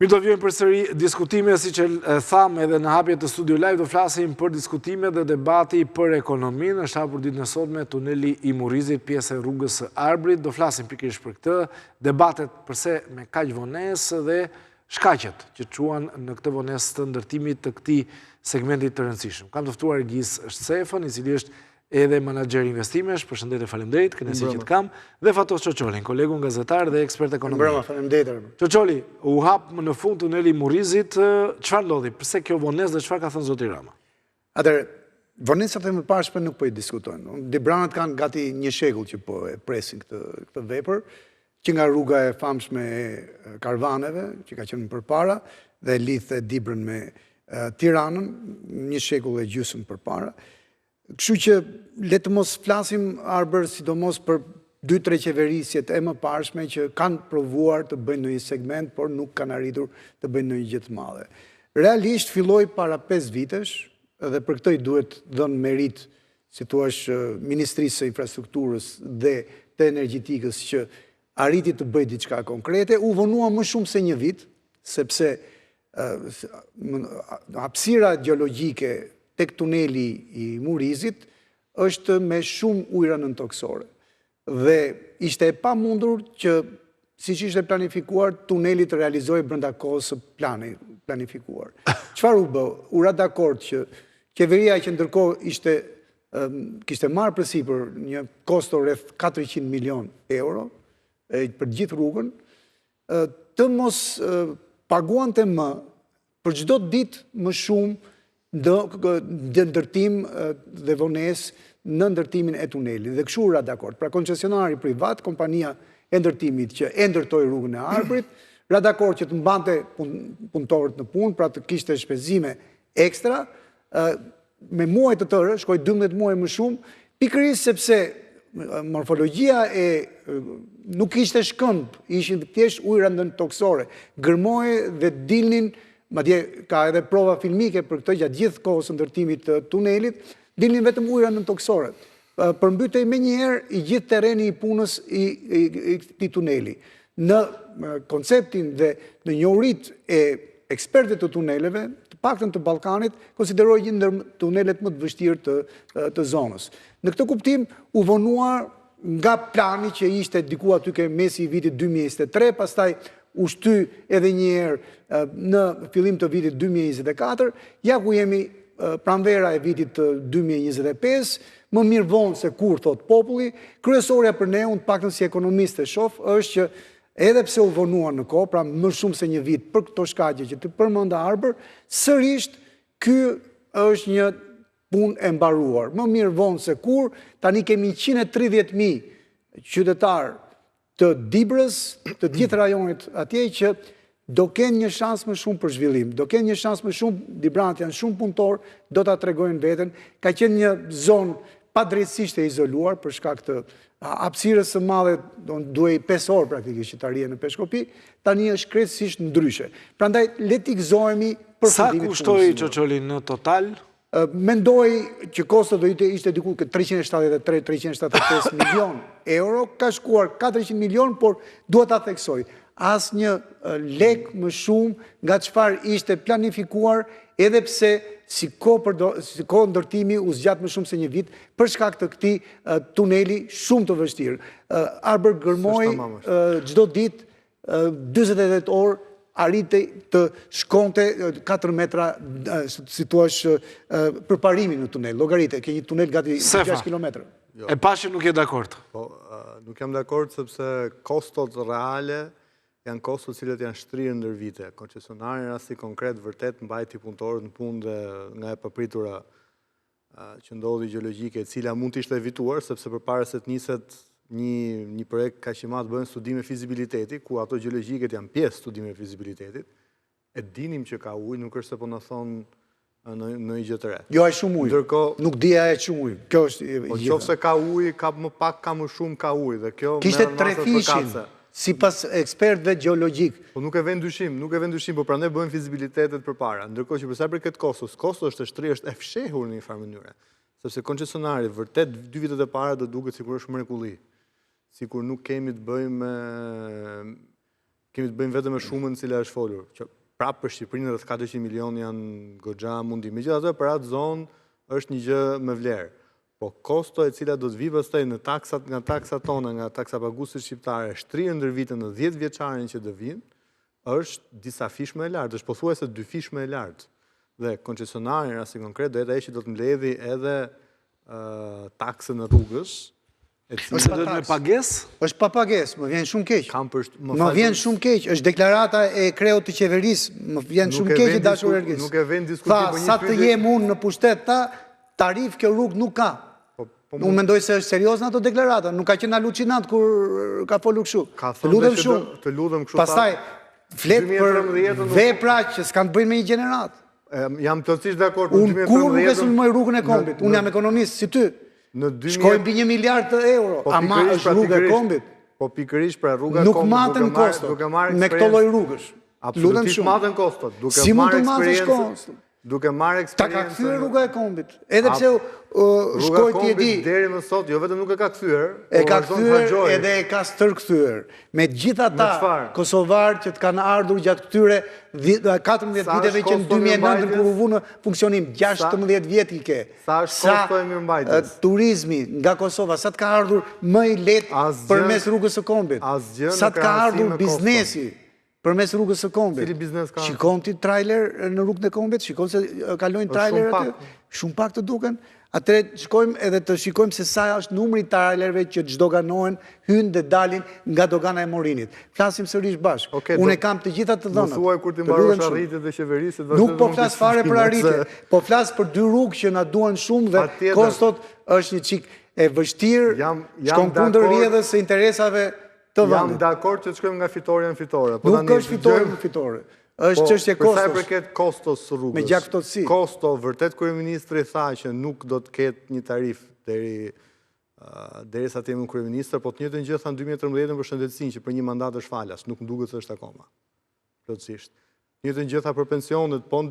Mirë, do vjojmë përsëri diskutime, si që thamë edhe në hapje të Studio Live, do flasim për diskutime dhe debati për ekonominë. Është hapur ditën e sotme tuneli i Murrizit, pjesë e rrugës së Arbrit. Do flasim pikërisht për këtë, debatet përse me kaq vonesë dhe shkaqet që quan në këtë vonesë të ndërtimit të këtij segmenti të rëndësishëm. Kam të ftuar Gjis Shtefan, i cili është edhe menaxher investimesh, përshëndetje, faleminderit, kënaqësi që të kam, dhe Fatos Çoçolin, kolegu gazetar dhe ekspert ekonomik. Bravo, faleminderit. Çoçoli, u hap në fund tuneli i Murrizit, çfarë ndodhi? Pse kjo vonesë dhe çfarë ka thënë zoti Rama? Atëherë, vonesat e mëparshme nuk po i diskutojnë. Dibranët kanë gati një shekull që po e presin këtë vepër, që nga rruga e famshme e karvaneve, që ka qenë përpara, dhe lidhte Dibrën me Tiranën, një shekull e gjysmë përpara. Kështu që le të mos flasim Arber sidomos për 2-3 qeverisjet e mëparshme që kanë provuar të bëjnë në një segment, por nuk kanë arritur të bëjnë në një gjë të madhe. Realisht filloi para 5 vitesh, dhe për këtë i duhet dhënë merit, si thua, Ministrisë së Infrastrukturës dhe të Energjetikës që arriti të bëjë diçka konkrete, u vonua më shumë se një vit, sepse hapësira gjeologjike tek tuneli i Murrizit është me shumë ujëra nëntoksore. Dhe ishte e pamundur që, siç ishte planifikuar, tuneli të realizojë brenda kohës së planifikuar. Çfarë u bë? U ra dakord që qeveria që ndërkohë kishte marrë përsipër një kosto rreth 400 milion euro për gjithë rrugën, të mos paguante më për çdo ditë më shumë në ndërtim dhe vonesë në ndërtimin e tunelit. Dhe kështu ra dakord. Pra koncesionari privat, kompania e ndërtimit që e ndërtoi rrugën e Arbrit, ra dakord që të mbante punëtorët në punë, pra të kishte shpenzime ekstra, me muaj të tërë, shkoi 12 muaj më shumë, pikërisht sepse morfologjia nuk ishte shkëmb, ishin thjesht ujëra nëntoksore, gërmoje dhe dilnin. Madje ka edhe prova filmike për këtë gjatë gjithë kohës së ndërtimit të tunelit, dilnin vetëm ujëra nëntoksore. Përmbytej menjëherë i gjithë terreni i punës i këtij tuneli. Në konceptin dhe në njohuritë e ekspertëve të tuneleve, të paktën të Ballkanit, konsiderohej një ndër tunelet më të vështirë të zonës. Në këtë kuptim u vonuar nga plani që ishte diku aty ke mesi i vitit 2023, pastaj u shty edhe një herë në fillim të vitit 2024, ja ku jemi pranvera e vitit 2025, më mirë vonë se kur, thot populli. Kryesorja për ne, unë paktën si ekonomist e shoh, është që edhe pse u vonuar në kohë, pra më shumë se një vit për këto shkaqe që të përmenda Arber, sërish ky është një punë e mbaruar. Më mirë vonë se kur, tani kemi 130.000 qytetarë të Dibrës, të gjithë rajonit atje që do kenë një shans më shumë për zhvillim, do kenë një shans më shumë, Dibranët janë shumë punëtor, do ta tregojnë veten, ka qenë një zonë padrejtësisht e izoluar për shkak të hapësirës së madhe, duhej 5 orë praktikisht që të arrije në Peshkopi, tani është krejtësisht ndryshe. Prandaj le të gëzohemi për fundimin. Sa kushtoi Çoçoli në total? Mendoj që kosto do ishte diku 373-375 milion euro, ka shkuar 400 milion, por duhet ta theksoj, asnjë lek më shumë nga çfarë ishte planifikuar, edhe pse si kohë ndërtimi u zgjat më shumë se një vit për shkak të këtij tuneli shumë të vështirë. Arber gërmoi çdo ditë 48 orë arritej të shkonte 4 metra, si thua, përparimin në tunel. Llogaritë, ke një tunel gati 6 kilometra. E pashë nuk je dakord. Po, nuk jam dakord sepse kostot reale janë kostot cilët janë shtrirë ndër vite. Koncesionari në rasti konkret vërtet mbajti punëtorët në punë dhe nga e papritura që ndodhi gjeologjike, e cila mund të ishte evituar, sepse përpara se të niset një projekt ka që ma të bëjnë studime fizibiliteti, ku ato gjeologjiket janë pjesë studime fizibilitetit, e dinim që ka ujë, nuk është se po në thonë në i gjë të re. Jo, e shumë ujë, nuk dhja e shumë ujë. Kjo është po qoftë se ka ujë, ka më pak, ka më shumë ka ujë, dhe kjo kishte 3 fishin, si pas ekspertve gjeologjik. Po nuk e vend dyshim, po prandaj bëjmë fizibilitetet përpara. Ndërkohë që përsa për këtë kosto është shtrirë, është e fshehur në një farë mënyre, sepse koncesionari vërtet 2 vitet e para do duket sikur është mrekulli. Sikur nuk kemi të bëjmë kemi të bëjmë vetëm me shumën cila është folur, që prapë për Shqipërinë rreth 400 milion janë goxha mundi. Megjithatë, për atë zonë është një gjë me vlerë. Po kosto e cila do të vi pastaj në taksat, nga taksat tona, nga taksapaguesit shqiptarë, shtrirë ndër vite në 10 vjeçarin që do vinë, është disa fish më e lartë, është pothuajse 2 fish më e lartë. Dhe koncesionari rasti konkret do jetë ai që do të mbledhë edhe taksën e rrugës. Ose do të me pagesë? Është pa pagesë, më vjen shumë keq. Më vjen shumë keq, është deklarata e kreut të qeverisë, më vjen shumë keq e dashur Ergis. Nuk e vjen diskutim për një sa të jem unë në pushtet tarif kjo rrugë nuk ka. Unë mendoj se është serios në ato deklarata, nuk ka qenë alucinant kur ka folur kështu. Të ludhem shumë. Pastaj flet për vepra që s'kan të bëjnë me një gjenerat. Jam plotësisht dakord. Unë kur nuk e sulmoj rrugën e kombit. Unë jam ekonomist si ty. Shkojmë mbi 1 miliard euro. Ama është rrugë e kombit. Po pikërisht pra rruga e kombit. Nuk matën kostot me këto lloj rrugësh. Absolutisht matën kostot. Si mund të matësh kostot? Duke marrë eksperiencë. Ta ka kthyer rruga e kombit. Edhe pse shkoi ti e di. Deri më sot, jo vetëm nuk e ka kthyer, e ka kthyer edhe e ka stërkthyer. Me gjithë ata kosovar që të kanë ardhur gjatë këtyre 14 viteve që në 2009 kur u vu në funksionim, 16 vjet i ke. Sa është kosto e mirëmbajtjes? Turizmi nga Kosova, sa të ka ardhur më i lehtë përmes rrugës së kombit. Sa të ka ardhur biznesi përmes rrugës së kombit. Cili biznes ka? Shikon ti trailer në rrugën e kombit, shikon se kalojnë trailer aty. Shumë pak të duken. Atëre shkojmë edhe të shikojmë se sa është numri i trailerëve që çdoganohen, hynë dhe dalin nga dogana e Morinit. Flasim sërish bashkë. Unë kam të gjitha të dhënat. Mos thuaj kur ti mbarosh arritjet e qeverisë. Nuk po flas fare për arritje, po flas për 2 rrugë që na duan shumë dhe kostot është një çik e vështirë. Shkon kundër rrjedhës së interesave. Jam dakord që të shkojmë nga fitore në fitore. Nuk është fitore në fitore. është çështje kostos. Për sa i përket kostos së rrugës. Me gjaktësi. Kosto, vërtet kryeministri tha që nuk do të ketë një tarif derisa të jemi kryeministër, po të njëjtën gjë tha në 2013 për shëndetësinë që për një mandat është falas, nuk më duket se është akoma. Plotësisht. Njëtën gjë tha për pensionet, po në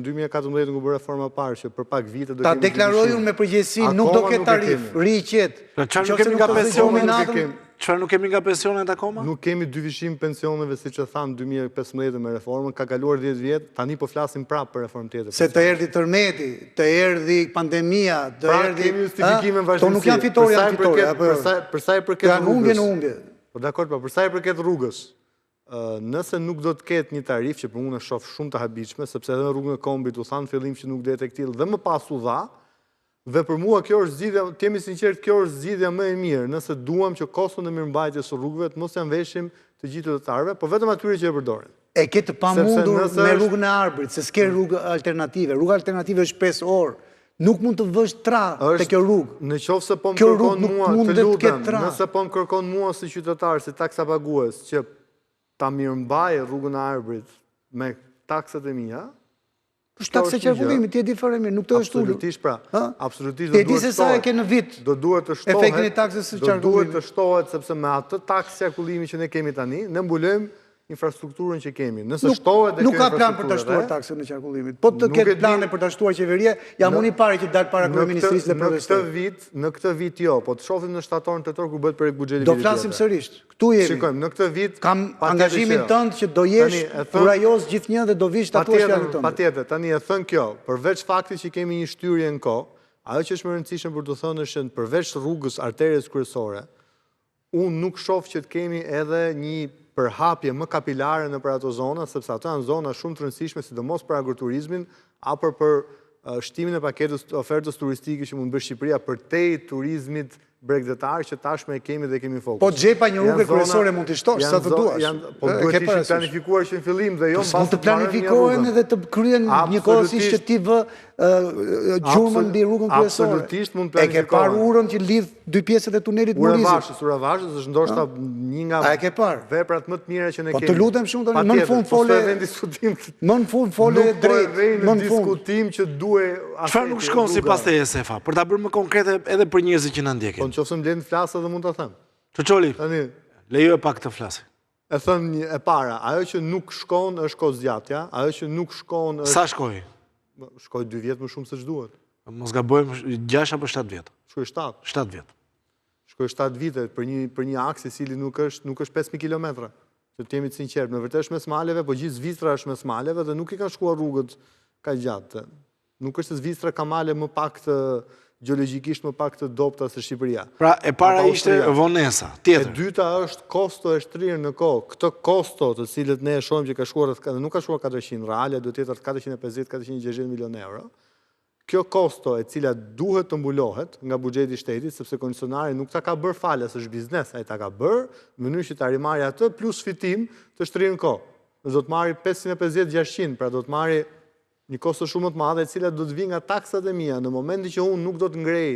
2014 ku bërë reforma parë që për pak vite do kemi. Ta deklarojnë me përgjegjësi, nuk do ketë tarif, rriqet. Çfarë nuk kemi nga pensionet? Çfarë nuk kemi nga pensionet akoma? Nuk kemi dyfishim pensioneve siç e thanë 2015 me reformën, ka kaluar 10 vjet, tani po flasim prapë për reformë tjetër. Se të erdhi tërmeti, të erdhi pandemia, të erdhi. Kemi justifikimin vazhdimësi. To nuk janë fitore, janë fitore. Për sa i përket rrugës. Humbje në humbje. Po dakord, po për sa i përket rrugës. Nëse nuk do të ketë një tarif që për unë e shoh shumë të habitshme, sepse edhe në rrugën e kombit u thanë fillim që nuk do të tillë dhe më pas u dha, dhe për mua kjo është zgjidhja, të jemi sinqert, kjo është zgjidhja më e mirë, nëse duam që koston e mirëmbajtjes së rrugëve të mos janë veshim të gjithë qytetarëve, por vetëm atyre që e përdorin. E ke të pamundur me rrugën e Arbrit, se s'ke rrugë alternative. Rruga alternative është 5 orë. Nuk mund të vësh tra te kjo rrugë. Në qoftë se po më kërkon mua, të lutem, nëse po më kërkon mua si qytetar, si taksapagues, që ta mirëmbaj rrugën e Arbrit me taksat e mia. Është taksë qarkullimi, ti e di fare mirë, nuk të është ulur. Absolutisht pra. Absolutisht do duhet. Ti e di se sa e ke në vit. Do duhet të shtohet. Efektin e taksës së qarkullimit. Do duhet të shtohet sepse me atë taksë qarkullimi që ne kemi tani, ne mbulojmë infrastrukturën që kemi. Nëse shtohet dhe nuk ka plan për ta shtuar taksën e qarkullimit. Po të ketë plane për ta shtuar qeveria, jam unë i pari që dal para kryeministrisë dhe protestoj. Në këtë vit jo, po të shohim në shtator tetor kur bëhet projekt buxheti. Do flasim sërish. Këtu jemi. Shikojmë, në këtë vit kam angazhimin tënd që do jesh kurajos gjithnjë dhe do vish tatuash fjalën tënde. Patjetër, tani e thën kjo, përveç faktit që kemi një shtyrje në kohë, ajo që është më e rëndësishme për të thënë është që përveç rrugës arterës kryesore, unë nuk shoh që të kemi edhe një përhapje më kapilare në për ato zona, sepse ato janë zona shumë të rëndësishme, sidomos për agroturizmin, apo për shtimin e paketës ofertës turistike që mund bëjë Shqipëria për te turizmit bregdetar që tashme e kemi dhe kemi fokus. Po xhepa një rrugë kryesore mund të shtosh sa të duash. Po duhet të ishte planifikuar që në fillim dhe jo mund të planifikohen edhe të kryen njëkohësisht që ti vë gjurmën mbi rrugën kryesore. Absolutisht mund planifikohen. E ke parë urën që lidh dy pjesët e tunelit Murizit? Ura Vashës është ndoshta një nga veprat më të mira që ne kemi. Po të lutem shumë tani, më në fund fole. Më në fund fole drejt, më në diskutim që duhet. Çfarë nuk shkon sipas te ESF-a, për ta bërë më konkrete edhe për njerëzit që na ndjekin. Po nëse më blen të flasë dhe mund ta them. Çoçoli. Tani lejo e pak të flasë. E them e para, ajo që nuk shkon është kozgjatja, ajo që nuk shkon është. Sa shkoi? Shkoi 2 vjet më shumë se ç'duhet. Mos gabojmë 6 apo 7 vjet. Shkoi 7. 7 vjet. Shkoi 7 vite për një aks i cili nuk është 5000 kilometra. të jemi të sinqertë. Me vërtet është mes maleve, po gjithë Zvicra është mes maleve dhe nuk i ka shkuar rrugët ka gjatë. Nuk është se Zvicra ka male më pak të gjeologjikisht më pak të dobta se Shqipëria. Pra e para ishte vonesa, tjetër. E dyta është kosto e shtrirë në kohë. Këtë kosto të cilët ne e shohim që ka shkuar, nuk ka shkuar 400, reale do tjetër 450-460 milion euro. Kjo kosto e cila duhet të mbulohet nga buxheti i shtetit, sepse koncesionari nuk ta ka bërë falas, është biznes, ai ta ka bërë në mënyrë që ta rimarrë atë plus fitim të shtrirë në kohë. Do të marri 550-600, pra do të marri një kosto shumë të madhe e cila do të vi nga taksat e mia. Në momentin që unë nuk do të ngrej,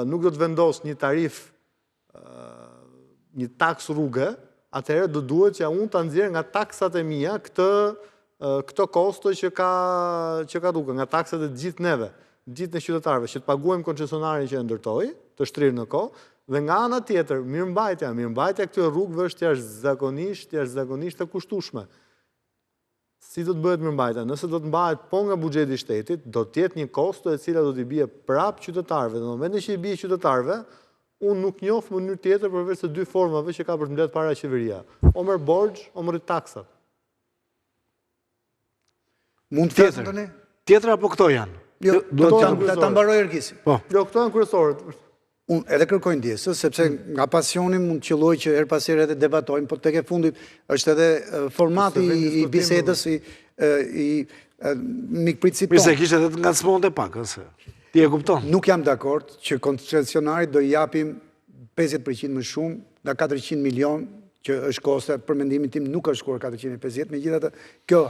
nuk do të vendos një tarif, një taks rrugë, atëherë do duhet që unë ta nxjerr nga taksat e mia këtë kosto që ka rruga, nga taksat e gjithë neve, gjithë në qytetarëve, që të paguajmë koncesionarin që e ndërtoi, të shtrirë në kohë, dhe nga ana tjetër, mirëmbajtja këtyre rrugëve është jashtëzakonisht e kushtueshme. Si do të bëhet mirëmbajtja? Nëse do të mbahet po nga buxheti i shtetit, do të jetë një kosto e cila do t'i bie prapë qytetarëve. Në momentin që i bie qytetarëve, unë nuk njoh mënyrë tjetër përveç se dy formave që ka për të mbledh para qeveria. O merr borxh, o merr taksat. Mund të flasë tani? Tjetër apo këto janë? Jo, do ta mbaroj Ergisi. Po. Jo, këto janë kryesorët. Unë edhe kërkoj ndjesë, sepse nga pasioni mund të qëlloj që her pas here edhe debatojmë, po tek e fundit është edhe formati i bisedës i mikpritësit tonë. Pse kishte edhe të ngacmonte pak, ose ti e kupton? Nuk jam dakord që koncesionarit do i japim 50% më shumë nga 400 milion që është kosta, për mendimin tim nuk është shkuar 450, megjithatë kjo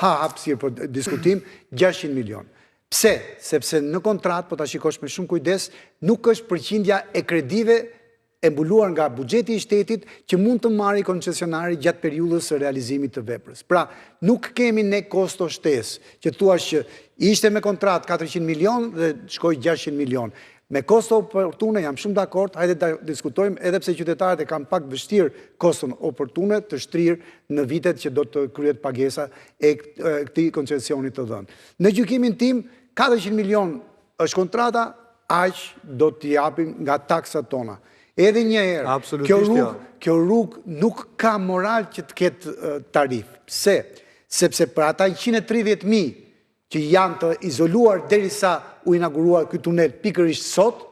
hapësirë për diskutim 600 milion. Pse? Sepse në kontrat, po ta shikosh me shumë kujdes, nuk është përqindja e kredive e mbuluar nga buxheti i shtetit që mund të marrë koncesionari gjatë periudhës së realizimit të veprës. Pra, nuk kemi ne kosto shtesë, që thuash që ishte me kontrat 400 milion dhe shkoi 600 milion. Me kosto oportune jam shumë dakord, hajde ta diskutojmë, edhe pse qytetarët e kanë pak vështirë koston oportune të shtrirë në vitet që do të kryhet pagesa e këtij koncesioni të dhënë. Në gjykimin tim, 400 milion është kontrata, aq do t'i japim nga taksat tona. Edhe një herë, kjo rrugë nuk ka moral që të ketë tarif. Pse? Sepse për ata 130.000 që janë të izoluar derisa u inauguruar ky tunel pikërisht sot,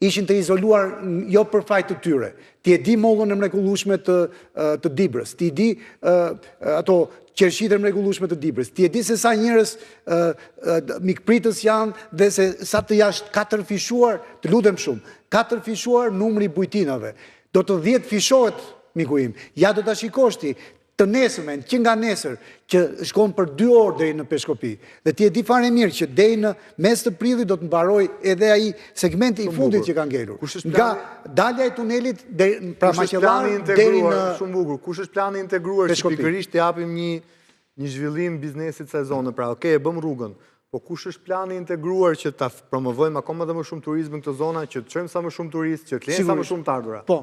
ishin të izoluar jo për fajt të tyre. Ti e di mollën e mrekullueshme të Dibrës, ti e di ato qershit e mrekullueshme të Dibrës, ti e di se sa njerëz mikpritës janë dhe se sa të jashtë 4 fishuar, të lutem shumë, 4 fishuar numri bujtinave. Do të 10 fishohet, miku im. Ja do ta shikosh ti të nesërmen, që nga nesër, që shkon për 2 orë deri në Peshkopi. Dhe ti e di fare mirë që deri në mes të prillit do të mbaroj edhe ai segmenti i fundit që ka ngelur. Nga dalja e tunelit pra Maqellar deri në shumë bukur. Kush është plani integruar që pikërisht të japim një zhvillim biznesit sezone? Pra, okay, e bëm rrugën. Po kush është plani integruar që ta promovojmë akoma dhe më shumë turizmin këtë zona, që të çojmë sa më shumë turistë, që të lejmë sa më shumë të ardhura? Po.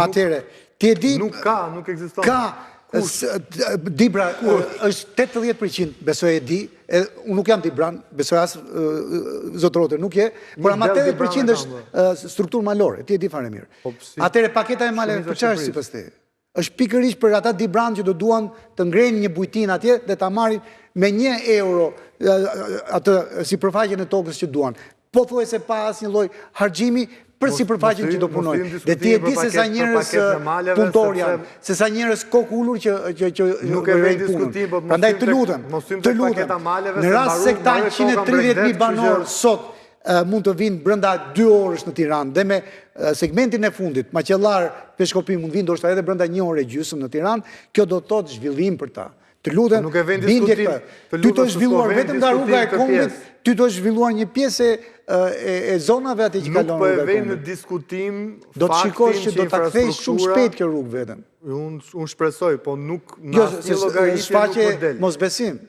Atëre, ti e di nuk ekziston. Ka Dibra është 80%, besoj e di, unë nuk jam Dibran, besoj as zotrote nuk je, por ama 80% është strukturë malore, ti e di fare mirë. Atëre paketa e maleve për çfarë si pas te? Është pikërisht për ata Dibran që do duan të ngrenin një bujtin atje dhe ta marrin me 1 euro atë sipërfaqen e tokës që duan. Pothuajse pa asnjë lloj harxhimi për sipërfaqen që do punojnë. Dhe ti e di se sa njerëz punëtor janë, se sa njerëz kokë ulur që nuk e vë diskutim, po prandaj të lutem, në rast se këta 130.000 banorë sot mund të vinë brenda 2 orësh në Tiranë dhe me segmentin e fundit, Maqellar, Peshkopi mund vinë ndoshta edhe brenda 1 orë e gjysmë në Tiranë, kjo do të thotë zhvillim për ta. Të lutem, bindje këtë. Ty të zhvilluar vetëm nga rruga e Kombit, ty të zhvilluar një pjesë e zonave atë që kalon rruga e Kombit. Nuk po e vjen në diskutim do të shikosh që do ta kthejsh shumë shpejt kjo rrugë vetëm. Unë shpresoj, po nuk në asnjë llogaritje nuk po del. Mosbesim.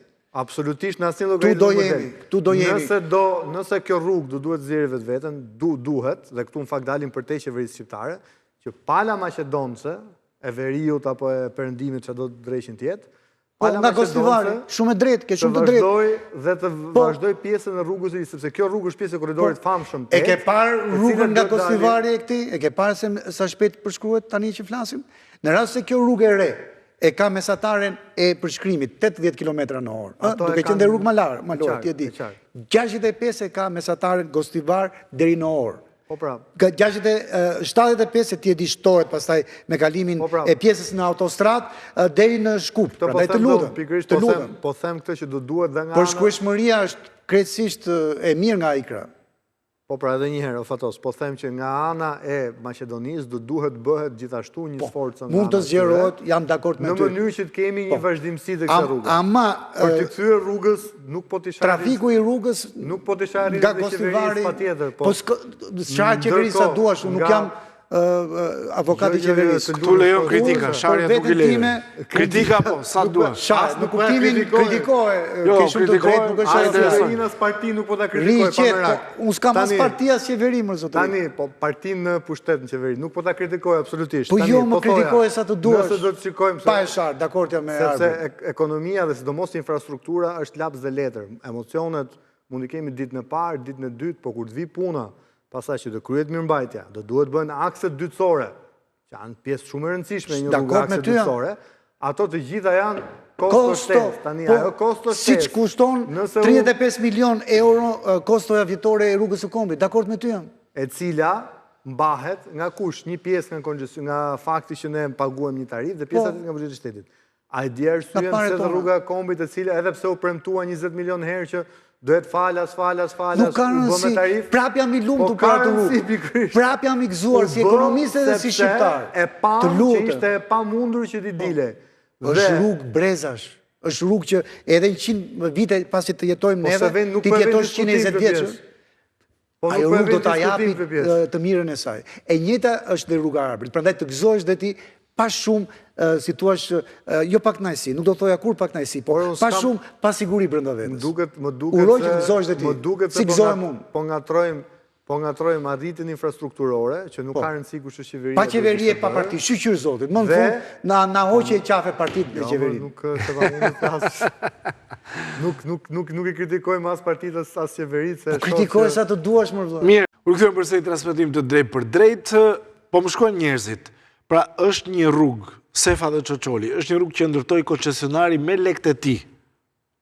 Absolutisht në asnjë llogaritje Tu do jemi. Nëse kjo rrugë do duhet zgjerë vetveten, duhet, dhe këtu në fakt dalim për te qeverisë shqiptare, që pala maqedonce e veriut apo e perëndimit që do të drejshin tjetë, nga Kostivari, shumë e drejtë, ke shumë të drejtë. Të vazhdoj dhe të vazhdoj pjesën e rrugës, sepse kjo rrugë është pjesë e korridorit famshëm. E ke parë rrugën nga Kostivari e këtij? E ke parë se sa shpejt përshkruhet tani që flasim? Në rast se kjo rrugë e re e ka mesataren e përshkrimit 80 km/h, duke qenë dhe rrugë malore, ti e di. 65 e ka mesataren Gostivar deri në orë. 75 ti e di shtohet pastaj me kalimin e pjesës në autostrat deri në Shkup. Prandaj të lutem. Po them këtë që do duhet dhe nga Por shkueshmëria është krejtësisht e mirë nga IKRA. Po pra edhe një herë, Fatos, po them që nga ana e Maqedonisë do duhet bëhet gjithashtu një sforcë nga mund të zgjerohet, jam dakord me ty. Në mënyrë që të kemi një vazhdimsi të kësaj rruge. Ama për të kthyer rrugës nuk po të shajë. Trafiku i rrugës nuk po të shajë nga dhe Gostivari patjetër, po shajë qeverisë sa duash, unë nuk jam avokati i qeverisë. Këtu lejon kritika, sharja nuk i lejon. Kritika po, sa duash. Në kuptimin kritikoje, ke shumë të drejtë, nuk është Qeverina as parti nuk po ta kritikoj pa merak. Unë s'kam as parti as qeveri, më zotëri. Tani, po partinë në pushtet në qeveri, nuk po ta kritikoj absolutisht. Po jo, më kritikoje sa të duash. Nëse do të shikojmë pa e sharë, dakord jam me Arbrit. Sepse ekonomia dhe sidomos infrastruktura është laps dhe letër. Emocionet mund i kemi ditën e parë, ditën e dytë, po kur të vi puna, pasaj që të kryet mirëmbajtja, do duhet bëhen akset dytësore, që janë pjesë shumë e rëndësishme një rrugë akset dytësore, ato të gjitha janë kosto shtes. Tani, ajo kosto shtes. Si që kushton 35 milion euro kostoja vjetore e rrugës së Kombit, dakord me ty jam. E cila mbahet nga kush, një pjesë nga fakti që ne paguajmë një tarif dhe pjesë nga buxheti i shtetit. A e di arsyen pse dhe rruga e Kombit, e cila edhe pse u premtua 20 milion herë që duhet falas, nuk ka rëndësi, prap jam i lumtur për atë rrugë, prap jam i gëzuar si ekonomist edhe si shqiptar. E pam që ishte e pamundur që ti dile. është rrugë brezash, është rrugë që edhe 100 vite pasi të jetojmë neve, ti jetosh 120 vjeç. Ajo rrugë do ta japi të mirën e saj. E njëjta është dhe rruga Arbrit, prandaj të gëzohesh dhe ti pa shumë, si thua, jo pak kënaqësi, nuk do thoja kur pak kënaqësi, por pa shumë pasiguri brenda vetës. Uroj që të gëzohesh dhe ti, si gëzohem unë. Po ngatrojmë arritjen infrastrukturore, që nuk ka rëndësi kush është qeveria. Pa qeveri e pa parti, shqyr zotit, më në fund, na hoqe e qafe partit në qeveri. Nuk i kritikojmë as partit as qeverit. Po kritikoj sa të duash më vëllai. Mirë, u rikthyer përsëri transmetim të drejt për drejt, po më shkojnë njerëzit. Pra është një rrugë, Sefa dhe Çoçoli, është një rrugë që ndërtoi koncesionari me lekët e tij.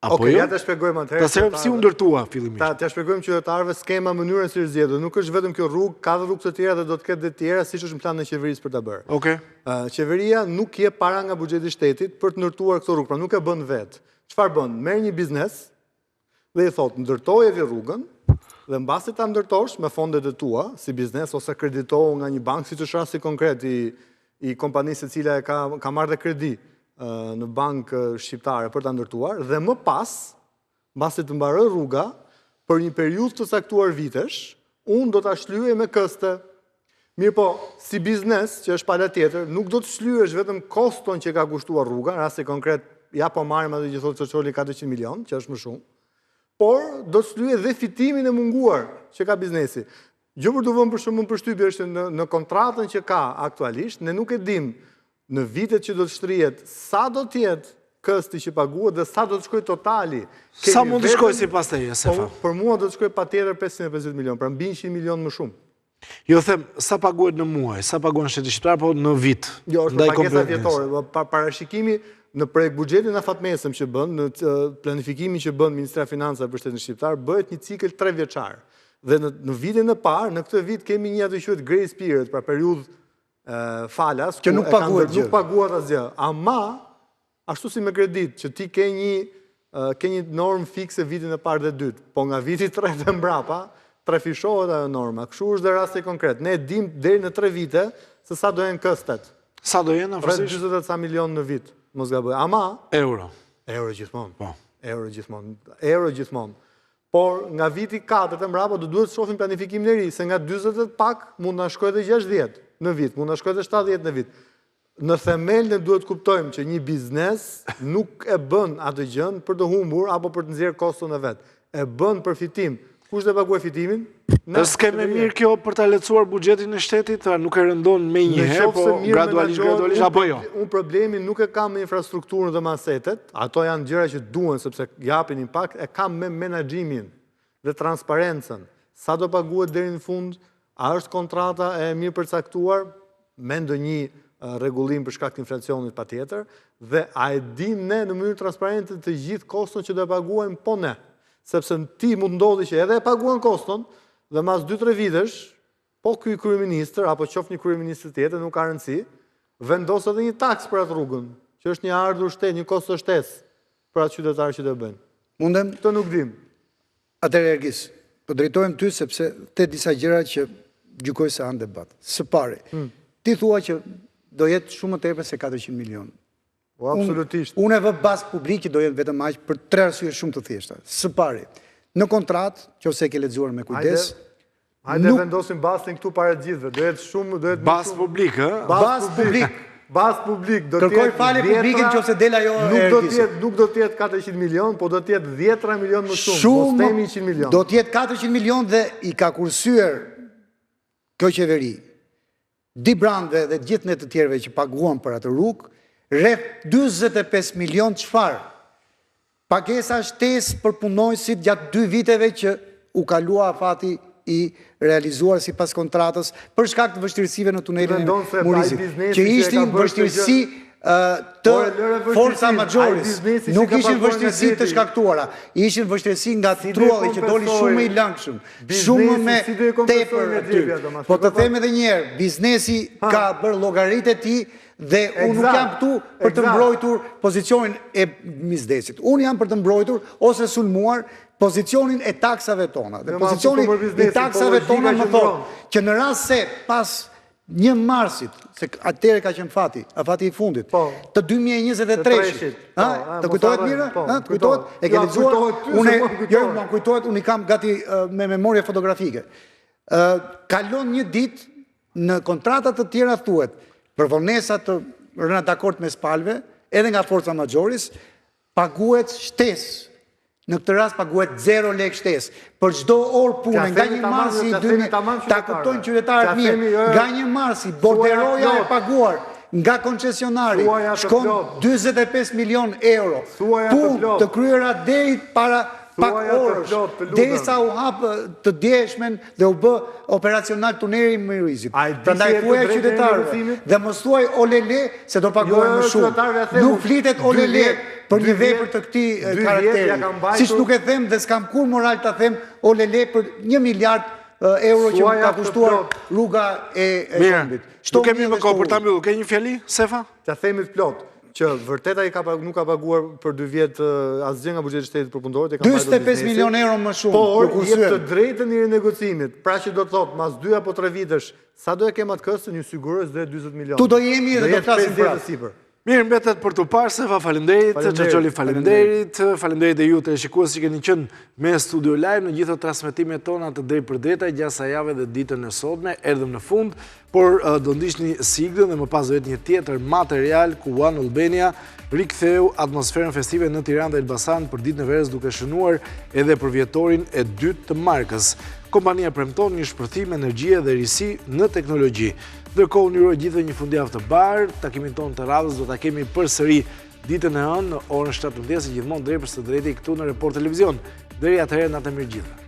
Apo jo? Ja të shpjegojmë atëherë. Ta si u ndërtua fillimisht. Ta shpjegojmë qytetarëve skema, mënyrën si është zgjedhur. Nuk është vetëm kjo rrugë, ka dhe rrugë të tjera dhe do të ketë dhe tjera, siç është në planin e qeverisë për ta bërë. Okej. Qeveria nuk jep para nga buxheti i shtetit për të ndërtuar këtë rrugë, pra nuk e bën vetë. Çfarë bën? Merr një biznes dhe i thotë, ndërtoje vi rrugën, dhe mbasi ta ndërtosh me fondet e tua, si biznes ose kreditohu nga një bankë, siç është rasti konkret i kompanisë e cila ka marrë dhe kredi në bankë shqiptare për të ndërtuar, dhe më pas, mbasi të mbaroj rruga, për një periudhë të caktuar vitesh, unë do të shlyej me këste. Mirë po, si biznes, që është pala tjetër, nuk do të shlyesh vetëm koston që ka kushtuar rruga, rasti konkret, ja po marim atë që thotë Çoçoli 400 milion, që është më shumë, por do të shlyej dhe fitimin e munguar që ka biznesi. Gjë për të vënë për shumë përshtypje është në kontratën që ka aktualisht, ne nuk e dim në vitet që do të shtrihet sa do të jetë kësti që paguhet dhe sa do të shkojë totali. Sa mund të shkojë sipas teje, Sefa? Për mua do të shkojë patjetër 550 milion, pra mbi 100 milion më shumë. Jo them, sa paguhet në muaj, sa paguhen shteti shqiptar, po në vit. Jo, është pagesa vjetore, parashikimi në projekt buxhetin afatmesëm që bën, në planifikimin që bën Ministria e Financave për shtetin shqiptar, bëhet një cikël 3 vjeçar. Dhe në vitin e parë, në këtë vit kemi një atë quhet grace period, pra periudhë falas, që nuk paguat asgjë. Ama, ashtu si me kredit, që ti ke një normë fikse vitin e parë dhe dytë, po nga viti 3 dhe mbrapa, trefishohet ajo norma. Kështu është dhe rasti konkret. Ne dim deri në 3 vite se sa do jenë këstet. Sa do jenë, afërsisht? 20 milion në vit, mos gaboj. Ama, euro gjithmonë. Euro gjithmonë. Por nga viti 4 të mbrapa do duhet të shohim planifikimin e ri, se nga 40 pak mund na shkojë edhe 60 në vit, mund na shkojë edhe 70 në vit. Në themel ne duhet kuptojmë që një biznes nuk e bën atë gjën për të humbur apo për të nxjerrë koston e vet. E bën për fitim. Kush do paguaj fitimin? Është më mirë kjo për ta lehtësuar buxhetin e shtetit, nuk e rëndon me një herë, po gradualisht apo jo. Unë problemin nuk e kam me infrastrukturën dhe masetet, ato janë gjëra që duhen sepse japin impakt, e kam me menaxhimin dhe transparencën. Sa do paguhet deri në fund? A është kontrata e mirë përcaktuar me ndonjë rregullim për shkak të inflacionit patjetër, dhe a e dim ne në mënyrë transparente të gjithë koston që do e paguajmë po ne. Sepse ti mund ndodhi që edhe e paguan koston dhe mas 2-3 vitesh, po ky kryeministër apo qoftë një kryeministër tjetër, nuk ka rëndësi, vendos edhe një taks për atë rrugën, që është një ardhur shtet, një kosto shtesë për atë qytetarë që do bëjnë. Mundem? Këtë nuk dim. Atëherë Ergis, po drejtohem ty sepse te disa gjëra që gjykoj se janë debat. Së pari, ti thua që do jetë shumë më tepër se 400 milion. Po absolutisht. Unë e vë bazë publik që do jetë vetëm aq për 3 arsye shumë të thjeshta. Së pari, në kontratë, nëse e ke lexuar me kujdes, hajde vendosim bazën këtu para gjithëve. Do jetë shumë, do jetë bazë publik, ë? Bazë publik. Bazë publik do të jetë. Kërkoj falje publikën nëse del ajo nuk do të jetë 400 milion, po do të jetë 10 milion më shumë. Mos themi 100 milion. Do të jetë 400 milion dhe i ka kursyer kjo qeveri, di brandve dhe gjithë ne të tjerëve që paguan për atë rrugë, rreth 45 milion çfarë? Pagesa shtesë për punonjësit gjatë 2 viteve që u kalua afati i realizuar sipas kontratës për shkak të vështirësive në tunelin e Murizit, që ishin vështirësi të forca majoris, nuk ishin vështirësi të shkaktuara, ishin vështirësi nga trulli që doli shumë i langshëm, shumë me tepër aty. Po të them edhe një herë, biznesi ka bërë llogaritë e tij dhe unë nuk jam këtu për të mbrojtur pozicionin e biznesit. Unë jam për të mbrojtur ose sulmuar pozicionin e taksave tona. Dhe pozicionin e taksave tona më thonë që në rast se pas 1 marsit, se atëre ka qenë afati i fundit, të 2023-shit, të kujtohet mirë? Të kujtohet? E ke lexuar? Jo, më kujtohet, unë i kam gati me memorie fotografike. Kalon një ditë në kontratat të tjera thuhet, për vonesat të rënë dakord mes palëve, edhe nga forca majoris, paguhet shtesë. Në këtë rast paguhet 0 lek shtesë. Për çdo orë pune, nga 1 marsi ta kuptojnë qytetarët mirë, nga 1 marsi borderoja e paguar nga koncesionari shkon 45 milion euro. Punë të kryera deri para pak orësh, derisa u hap të djeshmen dhe u bë operacional tuneli i Murizit. Prandaj thuaj qytetarëve dhe mos thuaj olele se do paguajmë më shumë. Nuk flitet olele për një vepër të këtij karakteri. Siç nuk e them dhe s'kam kur moral ta them olele për 1 miliard euro që ka kushtuar rruga e Shëmbit. Nuk kemi më kohë për ta mbyllur. Ke një fjali, Sefa? Ta themi të plot që vërtet ai nuk ka paguar për 2 vjet asgjë nga buxheti i shtetit për punëtorët, 45 milion euro më shumë. Por jep të drejtën i renegocimit. Pra që do të thotë mas 2 apo 3 vitesh, sa do e kem atë këstën, ju sigurohet do jetë 40 milion. Tu do jemi dhe do flasim për atë. Mirë, mbetet për të parë, Sefa, faleminderit, Xhaxholi, faleminderit dhe ju të shikues që keni qenë me Studio Live në gjithë transmetimet tona të drejt për drejta gjatë kësaj jave dhe ditën e sotme, erdhëm në fund, por do ndiqni siglën dhe më pas do jetë një tjetër material ku One Albania riktheu atmosferën festive në Tiranë dhe Elbasan për ditën e verës duke shënuar edhe për vjetorin e 2 të markës. Kompania premton një shpërthim energjie dhe risi në teknologji. Ndërkohë unë uroj gjithëve një fundjavë të bardhë, takimin tonë të radhës do ta kemi përsëri ditën e hënë në orën 17:00 gjithmonë drejtpër së drejti këtu në Report Televizion. Deri atëherë natë mirë gjithëve.